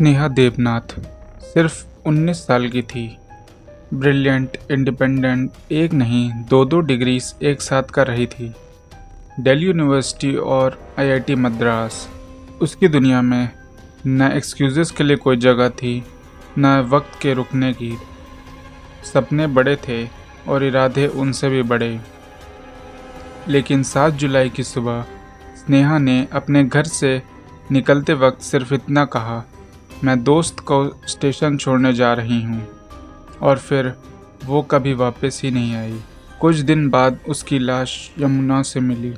स्नेहा देवनाथ सिर्फ 19 साल की थी। ब्रिलियंट, इंडिपेंडेंट, एक नहीं दो दो डिग्रीज एक साथ कर रही थी, दिल्ली यूनिवर्सिटी और आईआईटी मद्रास। उसकी दुनिया में न एक्सक्यूज़ेस के लिए कोई जगह थी, न वक्त के रुकने की। सपने बड़े थे और इरादे उनसे भी बड़े। लेकिन 7 जुलाई की सुबह स्नेहा ने अपने घर से निकलते वक्त सिर्फ इतना कहा, मैं दोस्त को स्टेशन छोड़ने जा रही हूँ। और फिर वो कभी वापस ही नहीं आई। कुछ दिन बाद उसकी लाश यमुना से मिली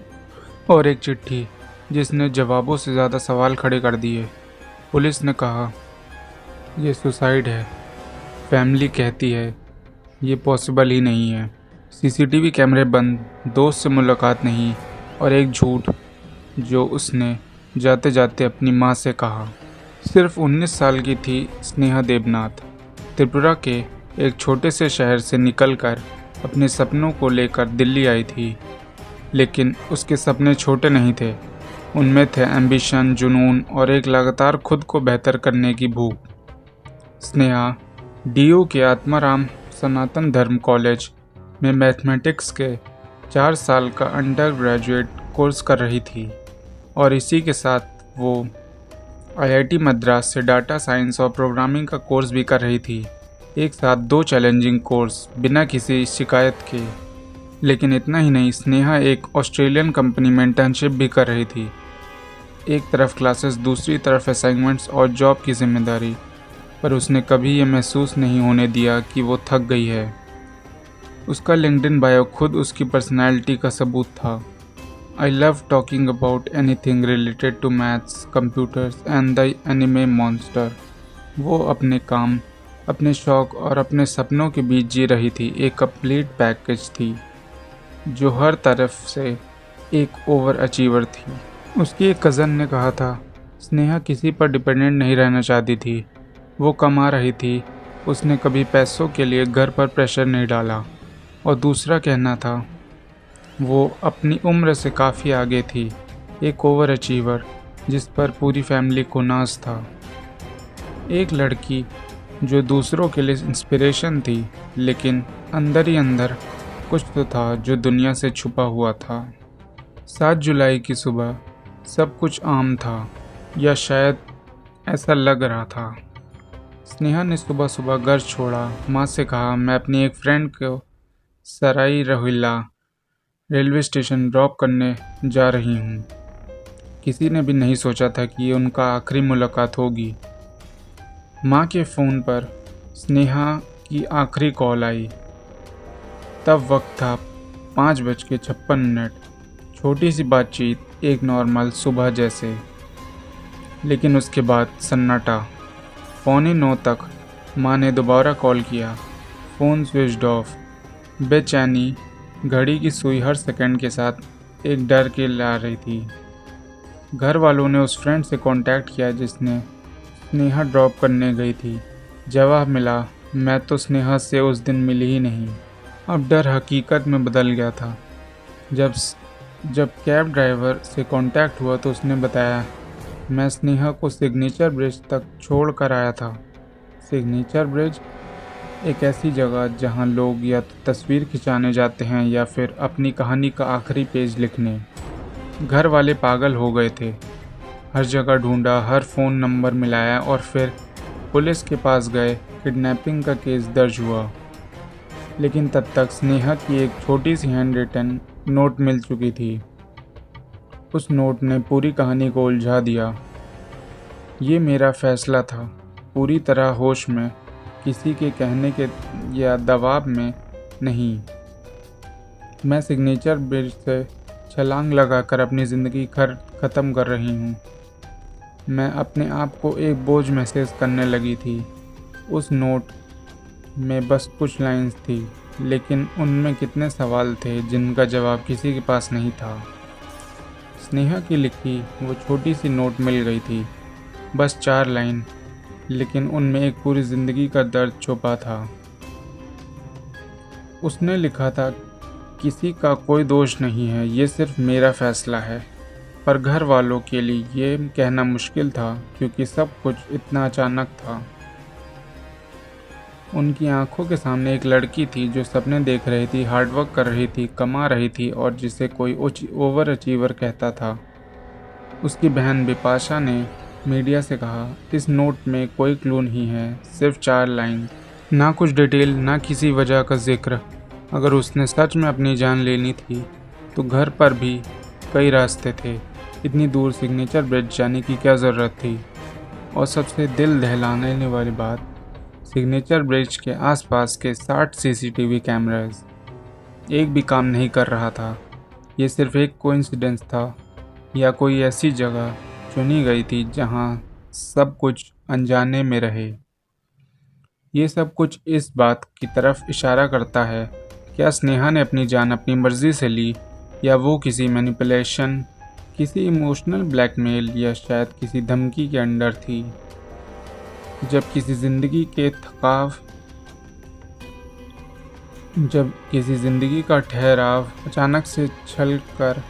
और एक चिट्ठी जिसने जवाबों से ज़्यादा सवाल खड़े कर दिए। पुलिस ने कहा ये सुसाइड है, फैमिली कहती है ये पॉसिबल ही नहीं है। सीसीटीवी कैमरे बंद, दोस्त से मुलाकात नहीं और एक झूठ जो उसने जाते जाते अपनी माँ से कहा। सिर्फ 19 साल की थी स्नेहा देवनाथ। त्रिपुरा के एक छोटे से शहर से निकलकर अपने सपनों को लेकर दिल्ली आई थी। लेकिन उसके सपने छोटे नहीं थे, उनमें थे एम्बिशन, जुनून और एक लगातार खुद को बेहतर करने की भूख। स्नेहा डीयू के आत्माराम सनातन धर्म कॉलेज में मैथमेटिक्स के 4 साल का अंडर ग्रेजुएट कोर्स कर रही थी और इसी के साथ वो आईआईटी मद्रास से डाटा साइंस और प्रोग्रामिंग का कोर्स भी कर रही थी। एक साथ 2 चैलेंजिंग कोर्स बिना किसी शिकायत के। लेकिन इतना ही नहीं, स्नेहा एक ऑस्ट्रेलियन कंपनी में इंटर्नशिप भी कर रही थी। एक तरफ क्लासेस, दूसरी तरफ असाइनमेंट्स और जॉब की जिम्मेदारी। पर उसने कभी ये महसूस नहीं होने दिया कि वो थक गई है। उसका लिंक्डइन बायो खुद उसकी पर्सनैलिटी का सबूत था। I love talking about anything related to maths, computers and the anime monster। वो अपने काम, अपने शौक और अपने सपनों के बीच जी रही थी। एक कंप्लीट पैकेज थी जो हर तरफ से एक ओवर अचीवर थी। उसकी एक कज़न ने कहा था स्नेहा किसी पर डिपेंडेंट नहीं रहना चाहती थी। वो कमा रही थी, उसने कभी पैसों के लिए घर पर प्रेशर नहीं डाला। और दूसरा कहना था वो अपनी उम्र से काफ़ी आगे थी, एक ओवर अचीवर जिस पर पूरी फैमिली को नाज था। एक लड़की जो दूसरों के लिए इंस्पिरेशन थी, लेकिन अंदर ही अंदर कुछ तो था जो दुनिया से छुपा हुआ था। 7 जुलाई की सुबह सब कुछ आम था, या शायद ऐसा लग रहा था। स्नेहा ने सुबह सुबह घर छोड़ा, माँ से कहा मैं अपनी एक फ्रेंड को Sarai Rohilla railway station drop करने जा रही हूँ। किसी ने भी नहीं सोचा था कि ये उनका आखिरी मुलाकात होगी। माँ के फ़ोन पर स्नेहा की आखिरी कॉल आई। तब वक्त था 5:56। छोटी सी बातचीत, एक नॉर्मल सुबह जैसे। लेकिन उसके बाद सन्नाटा। 8:45 तक माँ ने दोबारा कॉल किया। Phone switched off. बेचैनी घड़ी की सुई हर सेकंड के साथ एक डर के ला रही थी। घर वालों ने उस फ्रेंड से कांटेक्ट किया जिसने स्नेहा ड्रॉप करने गई थी। जवाब मिला, मैं तो स्नेहा से उस दिन मिली ही नहीं। अब डर हकीकत में बदल गया था। जब कैब ड्राइवर से कांटेक्ट हुआ तो उसने बताया, मैं स्नेहा को सिग्नेचर ब्रिज तक छोड़ कर आया था। सिग्नेचर ब्रिज एक ऐसी जगह जहां लोग या तो तस्वीर खिंचाने जाते हैं या फिर अपनी कहानी का आखिरी पेज लिखने। घर वाले पागल हो गए थे। हर जगह ढूंढा, हर फ़ोन नंबर मिलाया और फिर पुलिस के पास गए। किडनैपिंग का केस दर्ज हुआ। लेकिन तब तक स्नेहा की एक छोटी सी हैंड रिटन नोट मिल चुकी थी। उस नोट ने पूरी कहानी को उलझा दिया। ये मेरा फैसला था, पूरी तरह होश में, किसी के कहने के या दबाव में नहीं। मैं सिग्नेचर ब्रिज से छलांग लगाकर अपनी ज़िंदगी ख़त्म कर रही हूँ। मैं अपने आप को एक बोझ महसूस करने लगी थी। उस नोट में बस कुछ लाइंस थी, लेकिन उनमें कितने सवाल थे जिनका जवाब किसी के पास नहीं था। स्नेहा की लिखी वो छोटी सी नोट मिल गई थी, बस 4 लाइन, लेकिन उनमें एक पूरी ज़िंदगी का दर्द छुपा था। उसने लिखा था, किसी का कोई दोष नहीं है, ये सिर्फ मेरा फ़ैसला है। पर घर वालों के लिए ये कहना मुश्किल था क्योंकि सब कुछ इतना अचानक था। उनकी आंखों के सामने एक लड़की थी जो सपने देख रही थी, हार्डवर्क कर रही थी, कमा रही थी और जिसे कोई ओवर अचीवर कहता था। उसकी बहन बिपाशा ने मीडिया से कहा, इस नोट में कोई क्लू नहीं है, सिर्फ 4 लाइन, ना कुछ डिटेल, ना किसी वजह का जिक्र। अगर उसने सच में अपनी जान लेनी थी तो घर पर भी कई रास्ते थे। इतनी दूर सिग्नेचर ब्रिज जाने की क्या ज़रूरत थी? और सबसे दिल दहलाने वाली बात, सिग्नेचर ब्रिज के आसपास के 60 सीसीटीवी कैमरास एक भी काम नहीं कर रहा था। ये सिर्फ एक कोइंसिडेंस था या कोई ऐसी जगह चुनी गई थी जहां सब कुछ अनजाने में रहे? ये सब कुछ इस बात की तरफ इशारा करता है, क्या स्नेहा ने अपनी जान अपनी मर्जी से ली, या वो किसी मैनिपुलेशन, किसी इमोशनल ब्लैकमेल या शायद किसी धमकी के अंडर थी? जब किसी जिंदगी का ठहराव अचानक से छल कर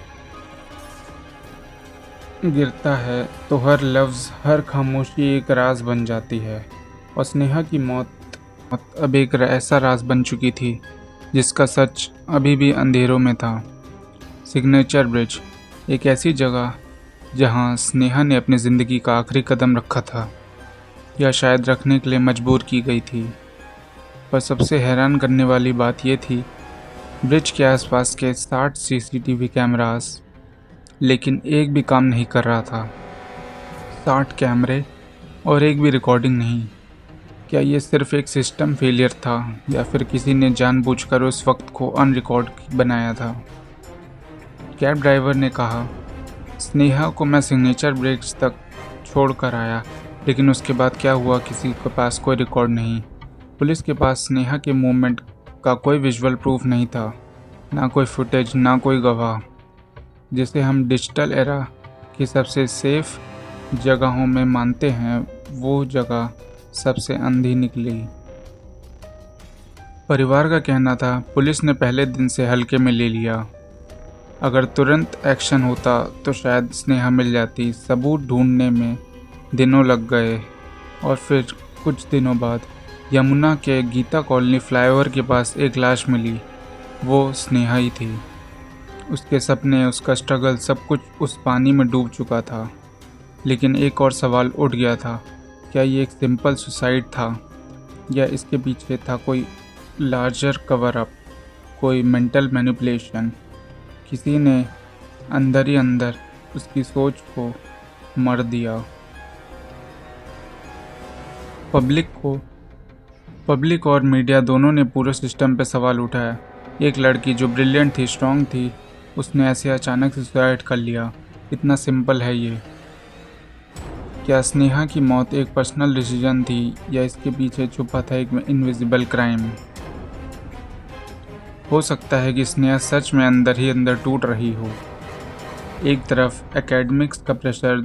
गिरता है तो हर लफ्ज़, हर खामोशी एक राज बन जाती है। और स्नेहा की मौत अब एक ऐसा राज बन चुकी थी जिसका सच अभी भी अंधेरों में था। सिग्नेचर ब्रिज, एक ऐसी जगह जहां स्नेहा ने अपनी ज़िंदगी का आखिरी कदम रखा था, या शायद रखने के लिए मजबूर की गई थी। पर सबसे हैरान करने वाली बात यह थी, ब्रिज के आसपास के 60 सीसीटीवी कैमरास, लेकिन एक भी काम नहीं कर रहा था। 60 कैमरे और एक भी रिकॉर्डिंग नहीं। क्या ये सिर्फ एक सिस्टम फेलियर था या फिर किसी ने जानबूझकर उस वक्त को अनरिकॉर्ड बनाया था? कैब ड्राइवर ने कहा, स्नेहा को मैं सिग्नेचर ब्रिज तक छोड़ कर आया, लेकिन उसके बाद क्या हुआ किसी के पास कोई रिकॉर्ड नहीं। पुलिस के पास स्नेहा के मूवमेंट का कोई विजुअल प्रूफ नहीं था, ना कोई फुटेज, ना कोई गवाह। जिसे हम डिजिटल एरा की सबसे सेफ जगहों में मानते हैं, वो जगह सबसे अंधी निकली। परिवार का कहना था, पुलिस ने पहले दिन से हल्के में ले लिया। अगर तुरंत एक्शन होता तो शायद स्नेहा मिल जाती। सबूत ढूंढने में दिनों लग गए और फिर कुछ दिनों बाद यमुना के गीता कॉलोनी फ्लाईओवर के पास एक लाश मिली। वो स्नेहा ही थी। उसके सपने, उसका स्ट्रगल, सब कुछ उस पानी में डूब चुका था। लेकिन एक और सवाल उठ गया था, क्या ये एक सिंपल सुसाइड था या इसके पीछे था कोई लार्जर कवर अप, कोई मेंटल मैनिपुलेशन? किसी ने अंदर ही अंदर उसकी सोच को मर दिया। पब्लिक और मीडिया दोनों ने पूरे सिस्टम पे सवाल उठाया। एक लड़की जो ब्रिलियंट थी, स्ट्रॉन्ग थी, उसने ऐसे अचानक से सुसाइड कर लिया। इतना सिंपल है ये। क्या स्नेहा की मौत एक पर्सनल डिसीजन थी या इसके पीछे छुपा था एक इनविजिबल क्राइम? हो सकता है कि स्नेहा सच में अंदर ही अंदर टूट रही हो। एक तरफ एकेडमिक्स का प्रेशर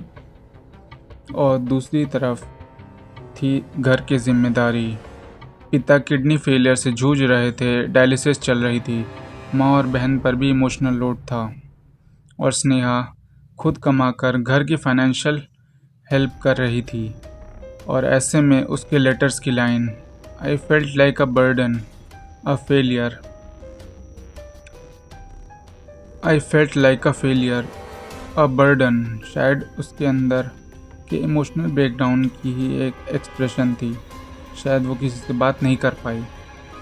और दूसरी तरफ थी घर की जिम्मेदारी। पिता किडनी फेलियर से जूझ रहे थे, डायलिसिस चल रही थी, माँ और बहन पर भी इमोशनल लोड था, और स्नेहा खुद कमाकर घर की फाइनेंशियल हेल्प कर रही थी। और ऐसे में उसके लेटर्स की line, I felt like a burden, a failure, I felt like a failure, a burden, शायद उसके अंदर के इमोशनल ब्रेकडाउन की ही एक एक्सप्रेशन थी। शायद वो किसी से बात नहीं कर पाई,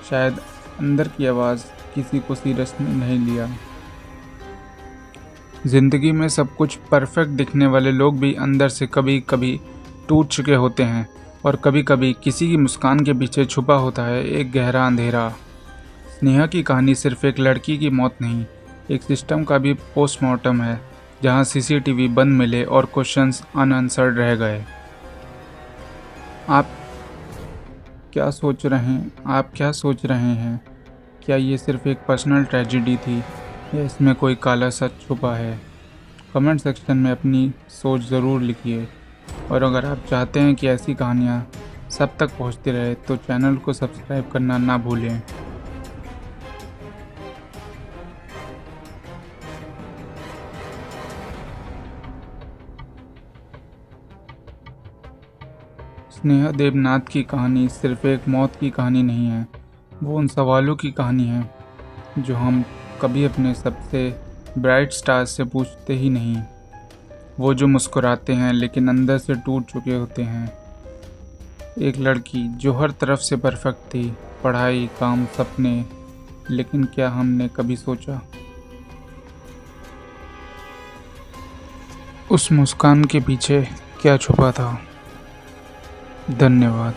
शायद अंदर की आवाज़ किसी को सीरियसली नहीं लिया। ज़िंदगी में सब कुछ परफेक्ट दिखने वाले लोग भी अंदर से कभी कभी टूट चुके होते हैं, और कभी कभी किसी की मुस्कान के पीछे छुपा होता है एक गहरा अंधेरा। स्नेहा की कहानी सिर्फ एक लड़की की मौत नहीं, एक सिस्टम का भी पोस्टमार्टम है, जहां सीसीटीवी बंद मिले और क्वेश्चंस अनआंसर्ड रह गए। आप क्या सोच रहे हैं? क्या ये सिर्फ एक पर्सनल ट्रेजेडी थी या इसमें कोई काला सच छुपा है? कमेंट सेक्शन में अपनी सोच ज़रूर लिखिए, और अगर आप चाहते हैं कि ऐसी कहानियाँ सब तक पहुँचती रहे तो चैनल को सब्सक्राइब करना ना भूलें। स्नेहा देवनाथ की कहानी सिर्फ एक मौत की कहानी नहीं है, वो उन सवालों की कहानी है जो हम कभी अपने सबसे ब्राइट स्टार से पूछते ही नहीं। वो जो मुस्कुराते हैं लेकिन अंदर से टूट चुके होते हैं। एक लड़की जो हर तरफ से परफेक्ट थी, पढ़ाई, काम, सपने, लेकिन क्या हमने कभी सोचा उस मुस्कान के पीछे क्या छुपा था। धन्यवाद।